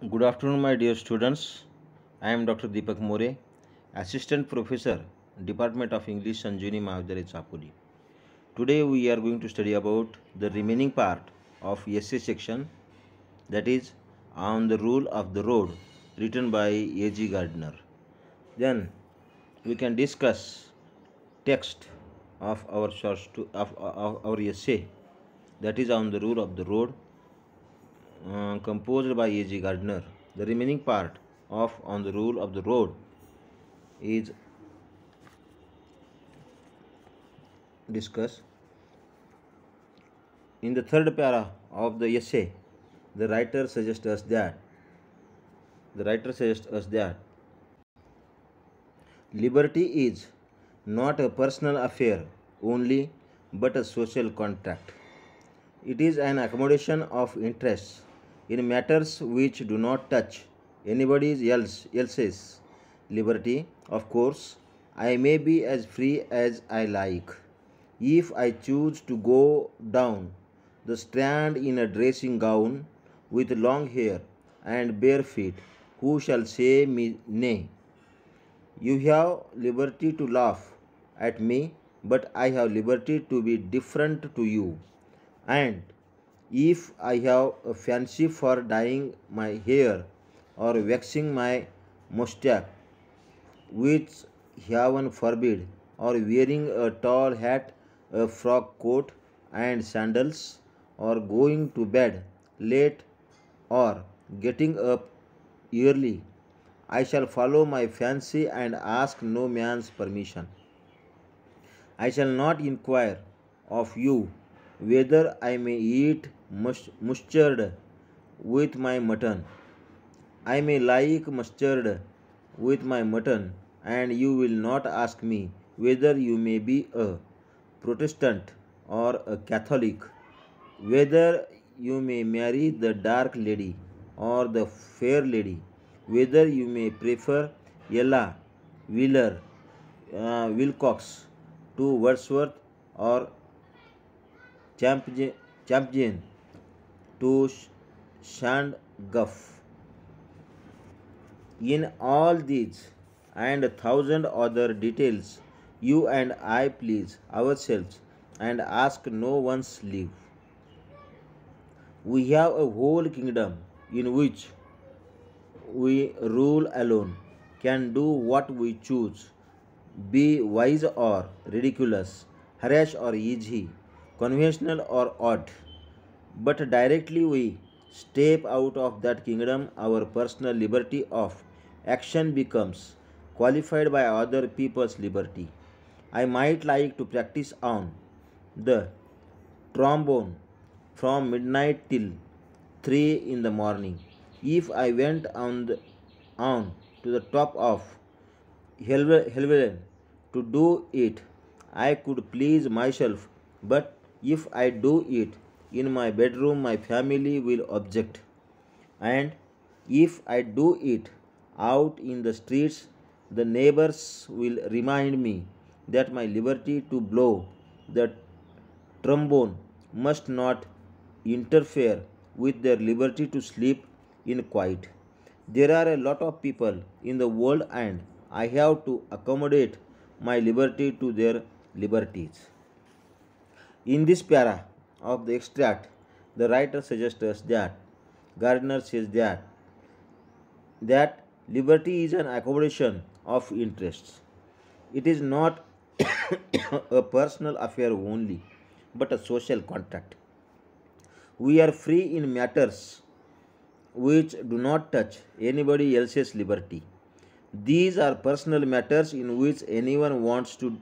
Good afternoon, my dear students. I am Dr. Deepak More, Assistant Professor, Department of English, Sanjuni Mahavidyalaya, Chapoli. Today we are going to study about the remaining part of essay section, that is on the rule of the road, written by A.G. Gardner. Then we can discuss text of our of our essay, that is on the rule of the road, composed by A.G. Gardner. The remaining part of on the rule of the road is discussed. In the third para of the essay, the writer suggests us that liberty is not a personal affair only but a social contract. It is an accommodation of interests in matters which do not touch anybody else's liberty. Of course, I may be as free as I like. If I choose to go down the strand in a dressing gown with long hair and bare feet, who shall say me nay? You have liberty to laugh at me, but I have liberty to be different to you. And if I have a fancy for dyeing my hair or waxing my mustache, which heaven forbid, or wearing a tall hat, a frock coat, and sandals, or going to bed late, or getting up early, I shall follow my fancy and ask no man's permission. I shall not inquire of you whether I may eat mustard with my mutton. I may like mustard with my mutton, and you will not ask me whether you may be a Protestant or a Catholic, whether you may marry the dark lady or the fair lady, whether you may prefer Ella Wheeler Wilcox to Wordsworth or Champion to Shandguff. In all these and a thousand other details, you and I please ourselves and ask no one's leave. We have a whole kingdom in which we rule alone, can do what we choose, be wise or ridiculous, harsh or easy, conventional or odd. But directly we step out of that kingdom, our personal liberty of action becomes qualified by other people's liberty. I might like to practice on the trombone from midnight till 3 in the morning. If I went on to the top of Helvellyn to do it, I could please myself, but if I do it in my bedroom, my family will object. And if I do it out in the streets, the neighbors will remind me that my liberty to blow the trombone must not interfere with their liberty to sleep in quiet. There are a lot of people in the world, and I have to accommodate my liberty to their liberties. In this para of the extract, the writer suggests us that Gardner says that liberty is an accommodation of interests. It is not a personal affair only, but a social contract. We are free in matters which do not touch anybody else's liberty. These are personal matters in which anyone wants to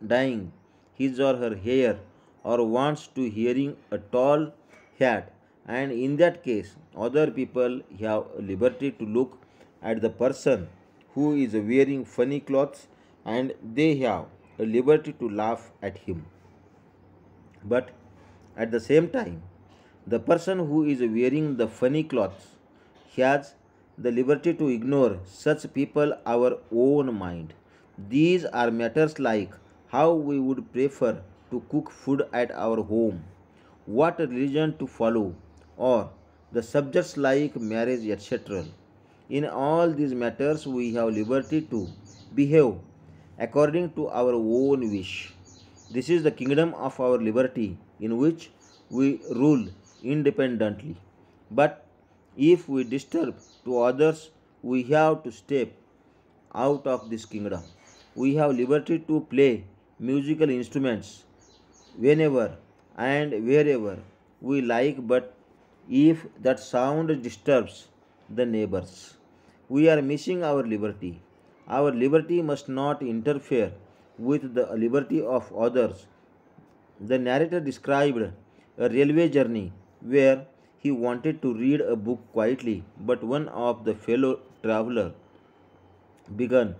dyeing his or her hair or wants to hearing a tall hat, and in that case other people have a liberty to look at the person who is wearing funny clothes, and they have a liberty to laugh at him. But at the same time, the person who is wearing the funny clothes has the liberty to ignore such people our own mind. These are matters like how we would prefer to cook food at our home, what religion to follow, or the subjects like marriage, etc. In all these matters, we have liberty to behave according to our own wish. This is the kingdom of our liberty in which we rule independently. But if we disturb to others, we have to step out of this kingdom. We have liberty to play musical instruments whenever and wherever we like, but if that sound disturbs the neighbors, we are missing our liberty. Our liberty must not interfere with the liberty of others. The narrator described a railway journey where he wanted to read a book quietly, but one of the fellow travelers began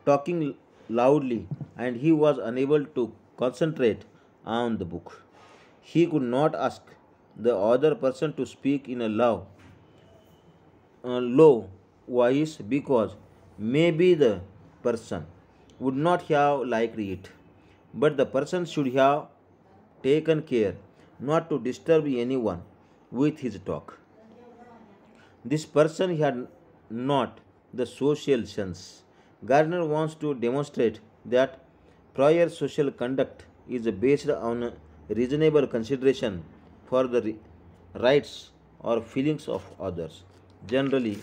talking loudly and he was unable to concentrate on the book. He could not ask the other person to speak in a low voice because maybe the person would not have liked it, but the person should have taken care not to disturb anyone with his talk. This person had not the social sense. Gardner wants to demonstrate that prior social conduct is based on reasonable consideration for the rights or feelings of others. Generally,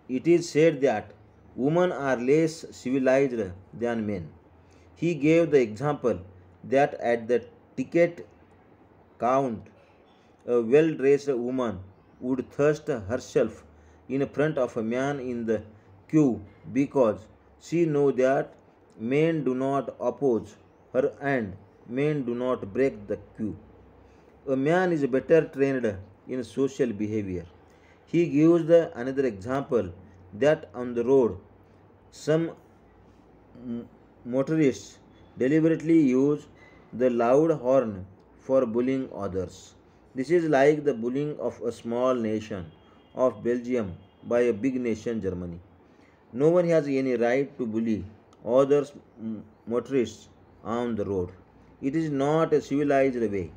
it is said that women are less civilized than men. He gave the example that at the ticket count, a well dressed woman would thrust herself in front of a man in the queue because she knows that men do not oppose her and men do not break the queue. A man is better trained in social behavior. He gives another example that on the road, some motorists deliberately use the loud horn for bullying others. This is like the bullying of a small nation of Belgium by a big nation Germany. No one has any right to bully others motorists on the road. It is not a civilized way.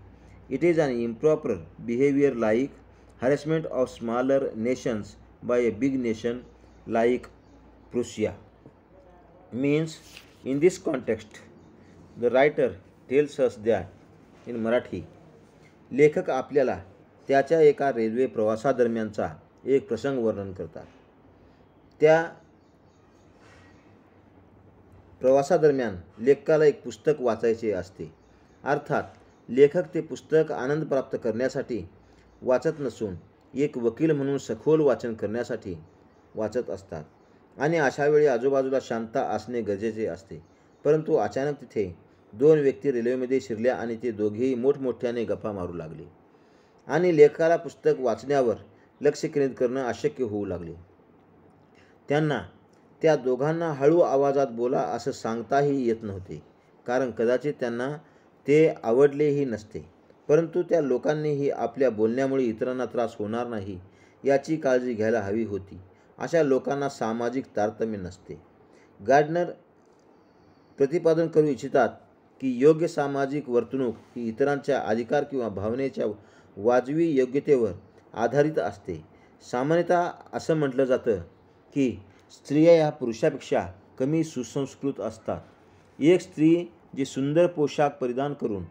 It is an improper behavior like harassment of smaller nations by a big nation like Prussia. Means in this context, the writer tells us that in Marathi, लेखक आपल्याला त्याच्या एका railway प्रवासादरम्यानचा एक प्रसंग वर्णन करतात. त्या प्रवासादरम्यान लेखकाला एक पुस्तक वाचायचे असते. अर्थात लेखक ते पुस्तक आनंद प्राप्त करण्यासाठी वाचत नसून एक वकील म्हणून सखोल वाचन करण्यासाठी वाचत असतात आणि अशा वेळी आजूबाजूला शांतता असणे गरजेचे असते. परंतु अचानक तिथे दोन व्यक्ती रेल्वेमध्ये शिरल्या आणि ते दोघेही मोठमोठ्याने गप्पा मारू लागले आणि लेखकाला पुस्तक वाचण्यावर लक्ष केंद्रित करणं अशक्य होऊ लागले. त्यांना त्या दोघांना हळू आवाजात बोला असं सांगताही येत नव्हते, कारण कदाचित त्यांना ते आवडलेही नसते. परंतु त्या लोकांनीही आपल्या बोलण्यामुळे इतरांना त्रास होणार नाही याची काळजी घ्यायला हवी होती. अशा लोकांना सामाजिक तारतम्य नसते. गार्डनर प्रतिपादन करू इच्छितात की योग्य सामाजिक वर्तणूक ही इतरांच्या अधिकार किंवा भावनेच्या वाजवी योग्यतेवर आधारित असते. सामान्यतः असं म्हटलं जातं की स्त्रिया या पुरुषापेक्षा कमी सुसंस्कृत असतात. एक स्त्री जी सुंदर पोशाख परिधान करून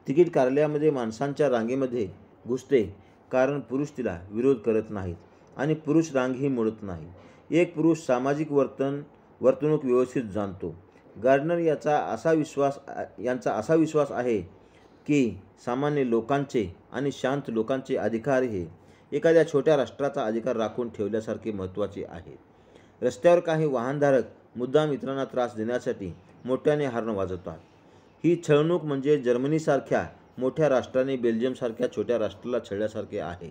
तिकीट कार्यालयामध्ये माणसांच्या रांगेमध्ये घुसते कारण पुरुष तिला विरोध करत नाहीत आणि पुरुष रांगही मोडत नाही. एक पुरुष सामाजिक वर्तणूक व्यवस्थित जाणतो. गार्डनर यांचा असा विश्वास आहे की सामान्य लोकांचे आणि शांत लोकांचे अधिकार हे एखाद्या छोट्या राष्ट्राचा अधिकार राखून ठेवल्यासारखे महत्त्वाचे आहेत. रस्त्यावर काही वाहनधारक मुद्दाम इतरांना त्रास देण्यासाठी मोठ्याने हॉर्न वाजवतात. ही छळणूक म्हणजे जर्मनीसारख्या मोठ्या राष्ट्राने बेल्जियमसारख्या छोट्या राष्ट्राला छळल्यासारखे आहे.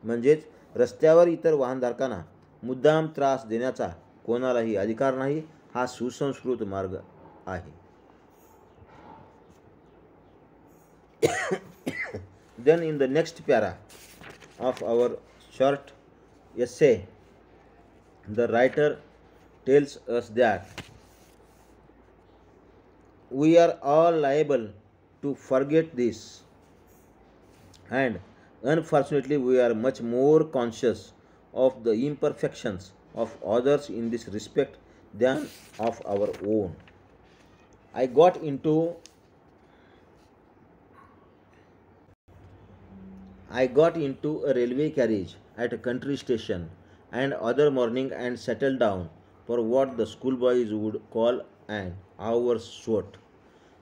म्हणजेच रस्त्यावर इतर वाहनधारकांना मुद्दाम त्रास देण्याचा कोणालाही अधिकार नाही. हा सुसंस्कृत मार्ग आहे. Then in the next para of our short essay, the writer tells us that we are all liable to forget this, and Unfortunately, we are much more conscious of the imperfections of others in this respect than of our own. I got into I got into a railway carriage at a country station and other morning and settled down for what the schoolboys would call an hour's short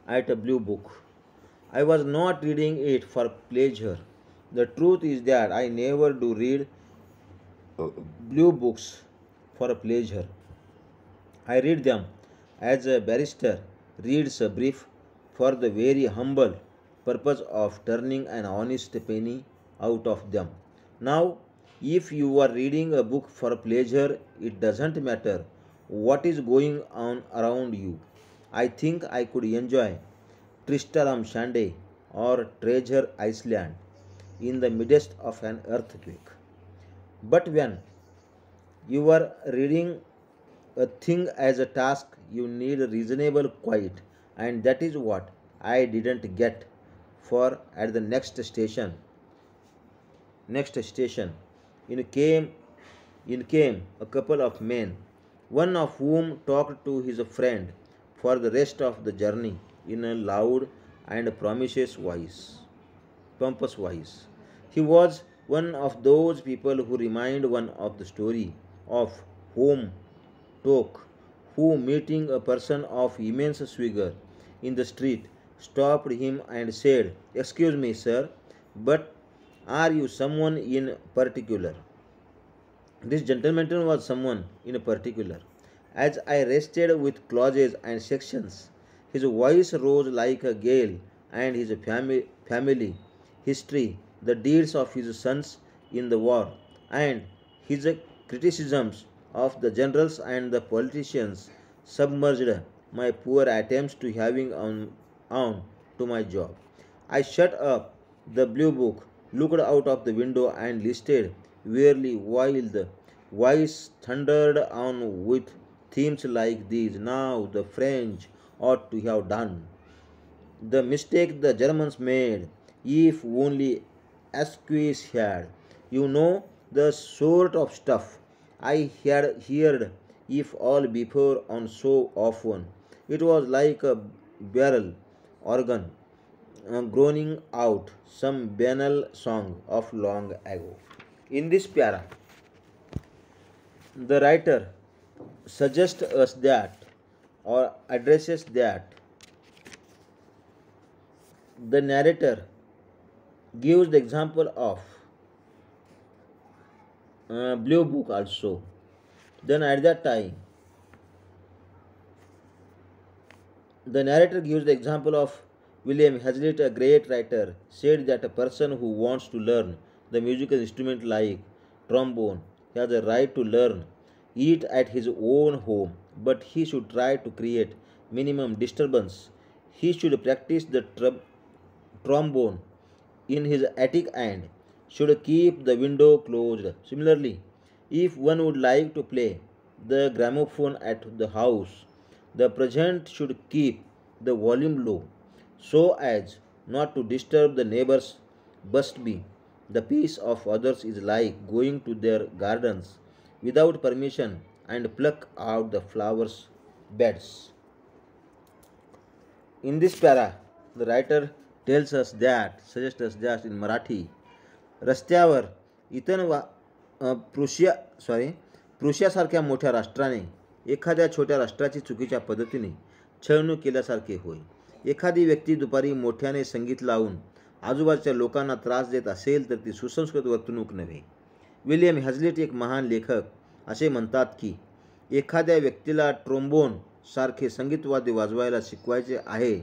at a blue book. I was not reading it for pleasure. The truth is that I never do read blue books for pleasure. I read them as a barrister reads a brief for the very humble purpose of turning an honest penny out of them. Now, if you are reading a book for pleasure, it doesn't matter what is going on around you. I think I could enjoy Tristaram Shandy or Treasure Island in the midst of an earthquake. But when you are reading a thing as a task, you need a reasonable quiet, and that is what I didn't get for at the next station. In came a couple of men, one of whom talked to his friend for the rest of the journey in a loud and pompous voice. He was one of those people who remind one of the story of home talk, who meeting a person of immense swagger in the street stopped him and said, "Excuse me, sir, but are you someone in particular?" This gentleman was someone in particular. As I rested with clauses and sections, his voice rose like a gale, and his family history, the deeds of his sons in the war, and his criticisms of the generals and the politicians submerged my poor attempts to having on to my job. I shut up the blue book, looked out of the window, and listened wearily while the voice thundered on with themes like these. Now the French ought to have done the mistake the Germans made, if only Asquith had. You know the sort of stuff I had heard if all before on so often. It was like a barrel organ groaning out some banal song of long ago. In this para, the writer suggests us that or addresses that the narrator gives the example of blue book also. Then at that time, the narrator gives the example of William Hazlitt, a great writer, said that a person who wants to learn the musical instrument like trombone has a right to learn it at his own home, but he should try to create minimum disturbance. He should practice the trombone in his attic and should keep the window closed. Similarly, if one would like to play the gramophone at the house, the president should keep the volume low so as not to disturb the neighbors. Must be the peace of others is like going to their gardens without permission and pluck out the flowers beds. In this para, the writer suggests us that in Marathi, रस्त्यावर Ethan वा Prussia sorry प्रुशियासारख्या मोठ्या राष्ट्राने एखाद्या छोट्या राष्ट्राची चुकीच्या पद्धतीने छळणूक केल्यासारखे होय. एखादी व्यक्ती दुपारी मोठ्याने संगीत लावून आजूबाजूच्या लोकांना त्रास देत असेल तर ती सुसंस्कृत वर्तणूक नव्हे. विल्यम हॅझलिट एक महान लेखक असे म्हणतात की एखाद्या व्यक्तीला ट्रोम्बोन सारखे संगीतवाद्य वाजवायला शिकवायचे आहे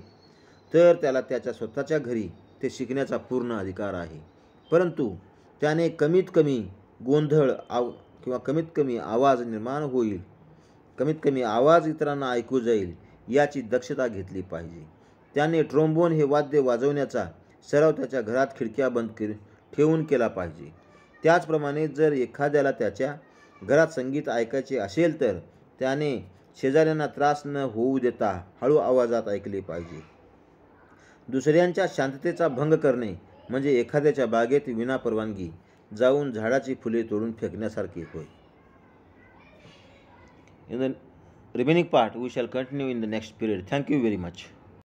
तर त्याला त्याच्या स्वतःच्या घरी ते शिकण्याचा पूर्ण अधिकार आहे. परंतु त्याने कमीत कमी गोंधळ किंवा कमीत कमी आवाज निर्माण होईल, कमीत कमी आवाज इतरांना ऐकू जाईल याची दक्षता घेतली पाहिजे. त्याने ट्रोम्बोन हे वाद्य वाजवण्याचा सराव त्याच्या घरात खिडक्या बंद ठेवून केला पाहिजे. त्याचप्रमाणे जर एखाद्याला त्याच्या घरात संगीत ऐकायचे असेल तर त्याने शेजाऱ्यांना त्रास न होऊ देता हळू आवाजात ऐकले पाहिजे. दुसऱ्यांच्या शांततेचा भंग करणे म्हणजे एखाद्याच्या बागेत विनापरवानगी जाऊन झाडाची फुले तोडून फेकण्यासारखे होय. In the remaining part, we shall continue in the next period. Thank you very much.